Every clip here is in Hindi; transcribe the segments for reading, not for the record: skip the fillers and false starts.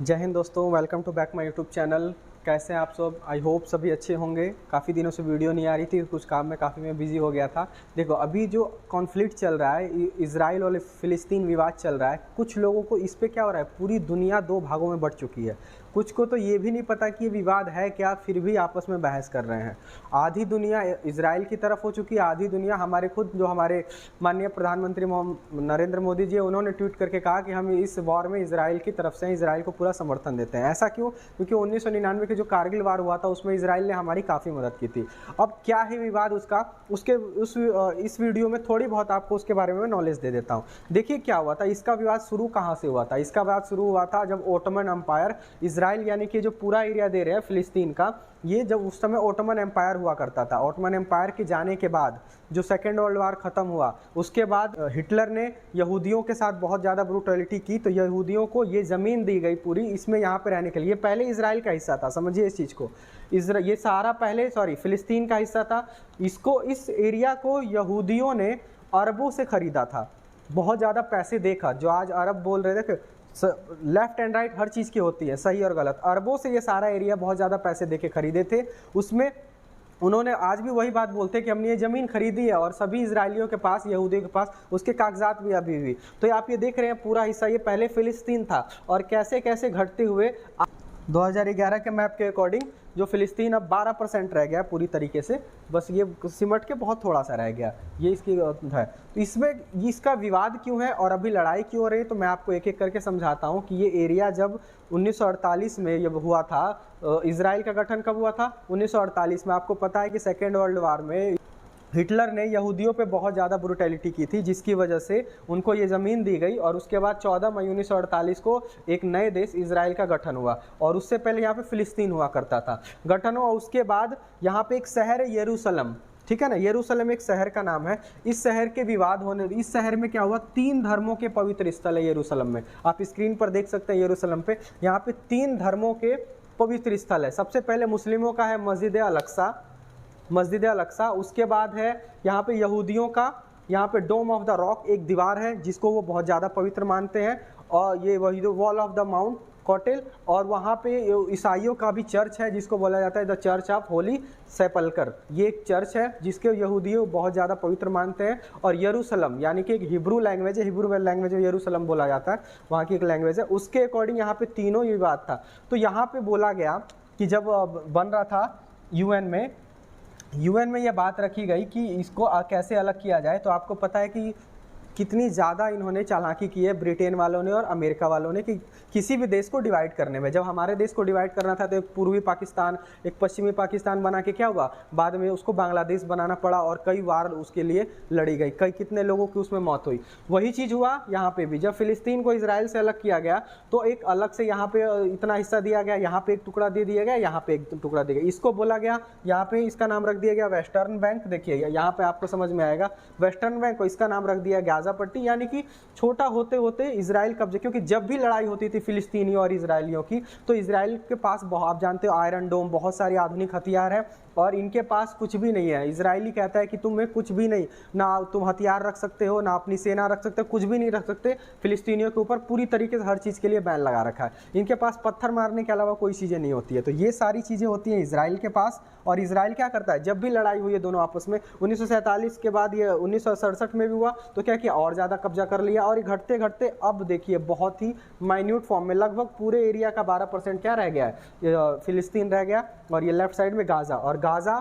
जय हिंद दोस्तों, welcome to back my YouTube channel. कैसे हैं आप सब? आई होप सभी अच्छे होंगे। काफ़ी दिनों से वीडियो नहीं आ रही थी, कुछ काम में काफ़ी मैं बिजी हो गया था। देखो, अभी जो कॉन्फ्लिक्ट चल रहा है, इजराइल और फ़िलिस्तीन विवाद चल रहा है, कुछ लोगों को इस पे क्या हो रहा है, पूरी दुनिया दो भागों में बँट चुकी है। कुछ को तो ये भी नहीं पता कि ये विवाद है क्या, फिर भी आपस में बहस कर रहे हैं। आधी दुनिया इजराइल की तरफ हो चुकी है, आधी दुनिया हमारे माननीय प्रधानमंत्री नरेंद्र मोदी जी, उन्होंने ट्वीट करके कहा कि हम इस वॉर में इजराइल की तरफ से इजराइल को पूरा समर्थन देते हैं। ऐसा क्यों? क्योंकि 1999 के जो कारगिल वार हुआ था उसमें इजराइल ने हमारी काफ़ी मदद की थी। अब क्या है विवाद उसका, इस वीडियो में थोड़ी बहुत आपको उसके बारे में नॉलेज दे देता हूँ। देखिए क्या हुआ था, इसका विवाद शुरू कहाँ से हुआ था। इसका विवाद शुरू हुआ था जब ओटोमन एम्पायर, इजराइल यानी कि जो पूरा एरिया दे रहे हैं फिलिस्तीन का, ये जब उस समय ओटोमन एम्पायर हुआ करता था। ओटोमन एम्पायर के जाने के बाद जो सेकेंड वर्ल्ड वार ख़त्म हुआ, उसके बाद हिटलर ने यहूदियों के साथ बहुत ज़्यादा ब्रूटलिटी की, तो यहूदियों को ये ज़मीन दी गई पूरी, इसमें यहाँ पे रहने के लिए। पहले इजराइल का हिस्सा था, समझिए इस चीज़ को। ये सारा पहले फिलिस्तीन का हिस्सा था। इस एरिया को यहूदियों ने अरबों से ख़रीदा था, बहुत ज़्यादा पैसे देखा। जो आज अरब बोल रहे थे, लेफ्ट एंड राइट हर चीज़ की होती है, सही और गलत। अरबों से ये सारा एरिया बहुत ज़्यादा पैसे देके खरीदे थे। उसमें उन्होंने आज भी वही बात बोलते हैं कि हमने ये ज़मीन खरीदी है, और सभी इजरायलियों के पास, यहूदियों के पास उसके कागजात भी अभी भी। तो आप ये देख रहे हैं पूरा हिस्सा ये पहले फिलिस्तीन था, और कैसे कैसे घटते हुए 2011 के मैप के अकॉर्डिंग जो फिलिस्तीन अब 12% रह गया पूरी तरीके से, बस ये सिमट के बहुत थोड़ा सा रह गया, ये इसकी है। तो इसमें इसका विवाद क्यों है और अभी लड़ाई क्यों हो रही है, तो मैं आपको एक एक करके समझाता हूँ कि ये एरिया जब 1948 में जब हुआ था, इजराइल का गठन कब हुआ था? 1948 में। आपको पता है कि सेकेंड वर्ल्ड वार में हिटलर ने यहूदियों पे बहुत ज़्यादा ब्रूटैलिटी की थी, जिसकी वजह से उनको ये ज़मीन दी गई, और उसके बाद 14 मई 1948 को एक नए देश इजराइल का गठन हुआ। और उससे पहले यहाँ पे फिलिस्तीन हुआ करता था, गठन हुआ। उसके बाद यहाँ पे एक शहर है यरूशलेम, ठीक है ना, यरूशलेम एक शहर का नाम है। इस शहर के विवाद होने, इस शहर में क्या हुआ, 3 धर्मों के पवित्र स्थल है यरूशलेम में। आप स्क्रीन पर देख सकते हैं यरूशलेम पे, यहाँ पे 3 धर्मों के पवित्र स्थल है। सबसे पहले मुस्लिमों का है मस्जिद अल-अक्सा। उसके बाद है यहाँ पे यहूदियों का, यहाँ पे डोम ऑफ द रॉक एक दीवार है जिसको वो बहुत ज़्यादा पवित्र मानते हैं, और ये वही वॉल ऑफ द माउंट कोटेल। और वहाँ पे ईसाइयों का भी चर्च है जिसको बोला जाता है द चर्च ऑफ होली सेपल्कर। ये एक चर्च है जिसके यहूदियों बहुत ज़्यादा पवित्र मानते हैं। और यरूशलेम यानी कि एक हिब्रू लैंग्वेज है, हिब्रू लैंग्वेज में यरूशलेम बोला जाता है, वहाँ की एक लैंग्वेज है। उसके अकॉर्डिंग यहाँ पे तीनों विवाद था। तो यहाँ पे बोला गया कि जब बन रहा था यूएन में यह बात रखी गई कि इसको कैसे अलग किया जाए। तो आपको पता है कि कितनी ज़्यादा इन्होंने चालाकी की है ब्रिटेन वालों ने और अमेरिका वालों ने, कि किसी भी देश को डिवाइड करने में। जब हमारे देश को डिवाइड करना था तो एक पूर्वी पाकिस्तान, एक पश्चिमी पाकिस्तान बना के क्या हुआ, बाद में उसको बांग्लादेश बनाना पड़ा, और कई वार उसके लिए लड़ी गई, कितने लोगों की उसमें मौत हुई। वही चीज़ हुआ यहाँ पे भी। जब फिलिस्तीन को इसराइल से अलग किया गया तो एक अलग से यहाँ पे इतना हिस्सा दिया गया, यहाँ पे एक टुकड़ा दे दिया गया, यहाँ पे एक टुकड़ा दिया गया। इसको बोला गया, यहाँ पे इसका नाम रख दिया गया वेस्टर्न बैंक। देखिए यहाँ पे आपको समझ में आएगा, वेस्टर्न बैंक को इसका नाम रख दिया गाजा पट्टी, यानी कि छोटा होते होते इजराइल कब्जे। क्योंकि जब भी लड़ाई होती थी फिलिस्तीनियों और इजराइलियों की, तो इजराइल के पास आप जानते हो आयरन डोम, बहुत सारे आधुनिक हथियार है, और इनके पास कुछ भी नहीं है। इजरायली कहता है कि तुम्हें कुछ भी नहीं, ना तुम हथियार रख सकते हो, ना अपनी सेना रख सकते हो, कुछ भी नहीं रख सकते। फिलिस्तीनियों के ऊपर पूरी तरीके से हर चीज़ के लिए बैन लगा रखा है। इनके पास पत्थर मारने के अलावा कोई चीज़ें नहीं होती है। तो ये सारी चीज़ें होती हैं इजराइल के पास। और इजराइल क्या करता है, जब भी लड़ाई हुई है दोनों आपस में, 1947 के बाद ये 1967 में भी हुआ, तो क्या किया, और ज़्यादा कब्जा कर लिया। और घटते घटते अब देखिए बहुत ही माइन्यूट फॉर्म में, लगभग पूरे एरिया का 12% क्या रह गया है, फिलिस्तीन रह गया। और ये लेफ्ट साइड में गाजा, और गाजा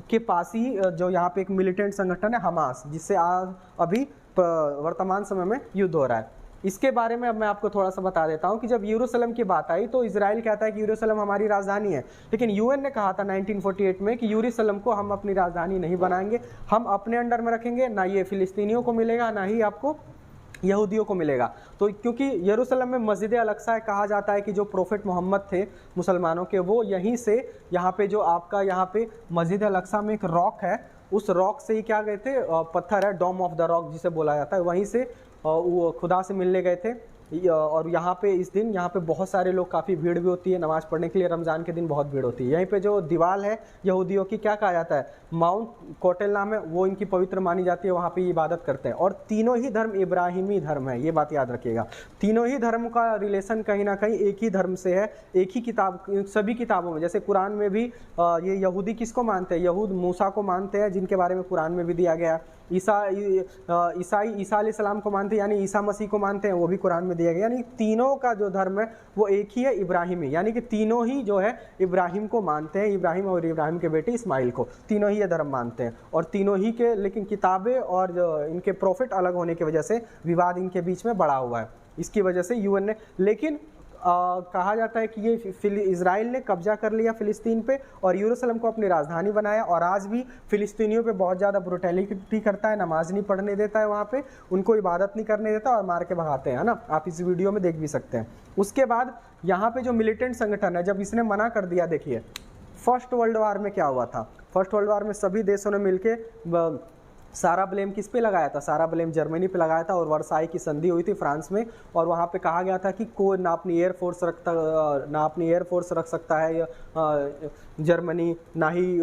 के पास ही जो यहाँ पे एक मिलिटेंट संगठन है हमास, जिससे अभी वर्तमान समय में युद्ध हो रहा है। इसके बारे में अब मैं आपको थोड़ा सा बता देता हूँ कि जब यरूशलेम की बात आई तो इजराइल कहता है कि यरूशलेम हमारी राजधानी है, लेकिन यूएन ने कहा था 1948 में कि यरूशलेम को हम अपनी राजधानी नहीं बनाएंगे, हम अपने अंडर में रखेंगे, ना ये फिलिस्तीनियों को मिलेगा, ना ही आपको यहूदियों को मिलेगा। तो क्योंकि यरूशलेम में मस्जिद अल-अक्सा कहा जाता है कि जो प्रोफेट मोहम्मद थे मुसलमानों के, वो यहीं से यहाँ पे जो आपका यहाँ पे मस्जिद अल-अक्सा में एक रॉक है, उस रॉक से ही क्या गए थे, पत्थर है डोम ऑफ द रॉक जिसे बोला जाता है, वहीं से वो खुदा से मिलने गए थे। और यहाँ पे इस दिन यहाँ पे बहुत सारे लोग, काफ़ी भीड़ भी होती है नमाज़ पढ़ने के लिए। रमज़ान के दिन बहुत भीड़ होती है। यहीं पे जो दीवार है यहूदियों की, क्या कहा जाता है, माउंट कोटेल नाम है, वो इनकी पवित्र मानी जाती है, वहाँ पे इबादत करते हैं। और तीनों ही धर्म इब्राहिमी धर्म है, ये बात याद रखिएगा। तीनों ही धर्म का रिलेशन कहीं ना कहीं एक ही धर्म से है, एक ही किताब, सभी किताबों में। जैसे कुरान में भी ये यहूदी किसको मानते हैं, यहूद मूसा को मानते हैं, जिनके बारे में कुरान में भी दिया गया। ईसाई ईसा अलैहिस्सलाम को मानते हैं, यानी ईसा मसीह को मानते हैं, वो भी कुरान में दिया गया। यानी तीनों का जो धर्म है वो एक ही है, इब्राहिमी, यानी कि तीनों ही जो है इब्राहिम को मानते हैं, इब्राहिम और इब्राहिम के बेटे इस्माइल को, तीनों ही ये धर्म मानते हैं। और तीनों ही के लेकिन किताबें और इनके प्रॉफिट अलग होने की वजह से विवाद इनके बीच में बढ़ा हुआ है। इसकी वजह से यूएन ने, लेकिन कहा जाता है कि ये इजराइल ने कब्जा कर लिया फ़िलिस्तीन पे और यरूशलेम को अपनी राजधानी बनाया। और आज भी फ़िलिस्तीनियों पे बहुत ज़्यादा ब्रुटैलिटी करता है, नमाज नहीं पढ़ने देता है, वहाँ पे उनको इबादत नहीं करने देता और मार के भगाते हैं, है ना। आप इस वीडियो में देख भी सकते हैं। उसके बाद यहाँ पे जो मिलिटेंट संगठन है, जब इसने मना कर दिया, देखिए फर्स्ट वर्ल्ड वार में क्या हुआ था। फर्स्ट वर्ल्ड वार में सभी देशों ने मिलकर सारा ब्लेम किस पे लगाया था, सारा ब्लेम जर्मनी पे लगाया था। और वर्साई की संधि हुई थी फ्रांस में, और वहाँ पे कहा गया था कि कोई ना अपनी एयरफोर्स रख सकता है जर्मनी, ना ही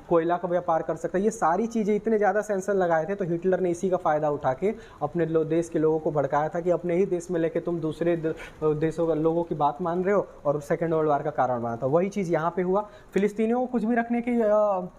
कोयला का व्यापार कर सकता है। ये सारी चीज़ें, इतने ज़्यादा सेंसर लगाए थे। तो हिटलर ने इसी का फ़ायदा उठा के अपने देश के लोगों को भड़काया था कि अपने ही देश में लेके तुम दूसरे देशों के लोगों की बात मान रहे हो, और सेकेंड वर्ल्ड वार का कारण बना था। वही चीज़ यहाँ पे हुआ। फिलिस्तीनियों को कुछ भी रखने की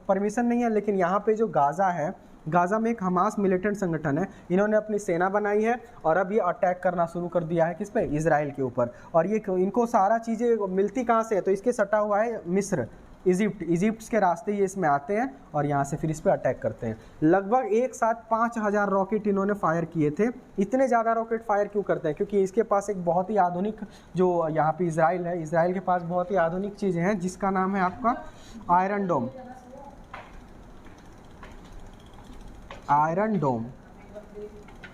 परमिशन नहीं है, लेकिन यहाँ पे जो गाज़ा है, गाज़ा में एक हमास मिलिटेंट संगठन है, इन्होंने अपनी सेना बनाई है और अब ये अटैक करना शुरू कर दिया है किस पे, इजराइल के ऊपर। और ये इनको सारा चीज़ें मिलती कहाँ से है, तो इसके सटा हुआ है मिस्र, इजिप्ट के रास्ते ये इसमें आते हैं और यहाँ से फिर इस पर अटैक करते हैं। लगभग एक साथ 5000 रॉकेट इन्होंने फायर किए थे। इतने ज़्यादा रॉकेट फायर क्यों करते हैं, क्योंकि इसके पास एक बहुत ही आधुनिक, जो यहाँ पे इजराइल है, इजराइल के पास बहुत ही आधुनिक चीज़ें हैं, जिसका नाम है आपका आयरन डोम।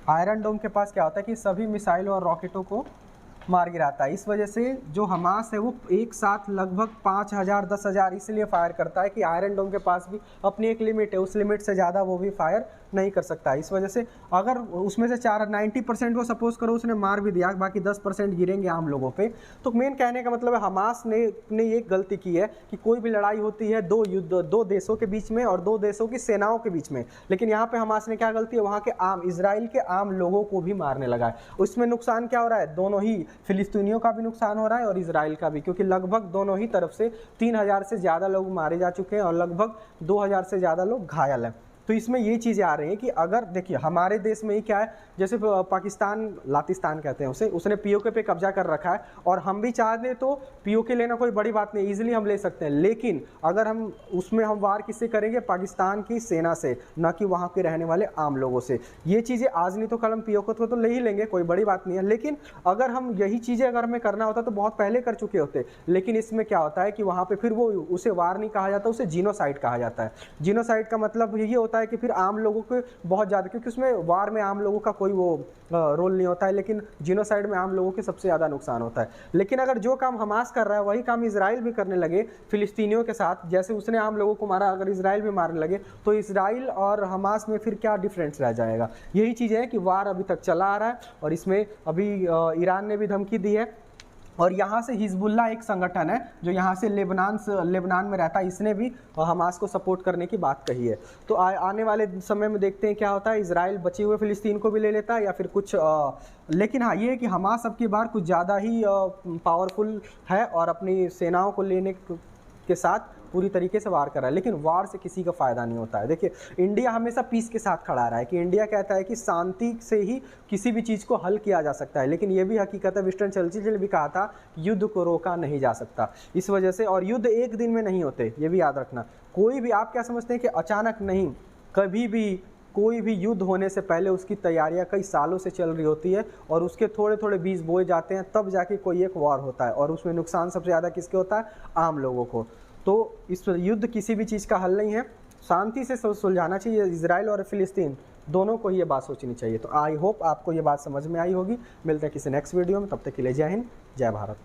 आयरन डोम के पास क्या होता है कि सभी मिसाइलों और रॉकेटों को मार गिराता है। इस वजह से जो हमास है वो एक साथ लगभग 5000 10,000 इसलिए फायर करता है कि आयरन डोम के पास भी अपनी एक लिमिट है, उस लिमिट से ज़्यादा वो भी फायर नहीं कर सकता। इस वजह से अगर उसमें से 90% को सपोज करो उसने मार भी दिया, बाकी 10% गिरेंगे आम लोगों पे। तो मेन कहने का मतलब है हमास ने एक गलती की है कि कोई भी लड़ाई होती है दो देशों के बीच में और दो देशों की सेनाओं के बीच में, लेकिन यहाँ पे हमास ने क्या गलती है, वहाँ के इजराइल के आम लोगों को भी मारने लगा है। उसमें नुकसान क्या हो रहा है, दोनों ही फिलिस्तीनियों का भी नुकसान हो रहा है और इजराइल का भी, क्योंकि लगभग दोनों ही तरफ से 3000 से ज़्यादा लोग मारे जा चुके हैं और लगभग 2000 से ज़्यादा लोग घायल हैं। तो इसमें ये चीज़ें आ रही हैं कि अगर देखिए हमारे देश में ही क्या है, जैसे पाकिस्तान लातिस्तान कहते हैं उसे, उसने पीओके पे कब्जा कर रखा है और हम भी चाहते तो पीओके लेना कोई बड़ी बात नहीं, इजीली हम ले सकते हैं। लेकिन अगर हम उसमें हम वार किससे करेंगे, पाकिस्तान की सेना से, ना कि वहाँ के रहने वाले आम लोगों से। ये चीज़ें आज नहीं तो कल हम पीओके को तो ले ही लेंगे, कोई बड़ी बात नहीं है। लेकिन अगर हम यही चीज़ें अगर हमें करना होता तो बहुत पहले कर चुके होते। लेकिन इसमें क्या होता है कि वहाँ पर फिर वो उसे वार नहीं कहा जाता, उसे जीनोसाइड कहा जाता है। जीनोसाइड का मतलब यही होता है कि फिर आम लोगों को बहुत ज़्यादा, क्योंकि उसमें वार में आम लोगों का कोई वो रोल नहीं होता है, लेकिन जीनोसाइड में आम लोगों के सबसे ज़्यादा नुकसान होता है। लेकिन अगर जो काम हमास कर रहा है वही काम इजराइल भी करने लगे फिलिस्तीनियों के साथ, जैसे उसने आम लोगों को मारा, अगर इजराइल भी मारने लगे तो इजराइल और हमास में फिर क्या डिफरेंस रह जाएगा। यही चीज़ है कि वार अभी तक चला आ रहा है और इसमें अभी ईरान ने भी धमकी दी है। और यहाँ से हिजबुल्ला एक संगठन है जो यहाँ से लेबनान में रहता है, इसने भी हमास को सपोर्ट करने की बात कही है। तो आने वाले समय में देखते हैं क्या होता है, इजराइल बचे हुए फिलिस्तीन को भी ले लेता है या फिर कुछ लेकिन हाँ ये है कि हमास अब की बार कुछ ज़्यादा ही पावरफुल है और अपनी सेनाओं को लेने के साथ पूरी तरीके से वार कर रहा है। लेकिन वार से किसी का फ़ायदा नहीं होता है। देखिए इंडिया हमेशा पीस के साथ खड़ा रहा है कि इंडिया कहता है कि शांति से ही किसी भी चीज़ को हल किया जा सकता है, लेकिन ये भी हकीकत है, विंस्टन चर्चिल ने भी कहा था युद्ध को रोका नहीं जा सकता। इस वजह से, और युद्ध एक दिन में नहीं होते, ये भी याद रखना। कोई भी, आप क्या समझते हैं कि अचानक नहीं, कभी भी कोई भी युद्ध होने से पहले उसकी तैयारियां कई सालों से चल रही होती है और उसके थोड़े थोड़े बीज बोए जाते हैं, तब जाके कोई एक वॉर होता है और उसमें नुकसान सबसे ज़्यादा किसके होता है, आम लोगों को। तो इस युद्ध किसी भी चीज़ का हल नहीं है, शांति से सुलझाना चाहिए। इजराइल और फिलिस्तीन दोनों को ये बात सोचनी चाहिए। तो आई होप आपको ये बात समझ में आई होगी। मिलते हैं किसी नेक्स्ट वीडियो में, तब तक के लिए जय हिंद, जय भारत।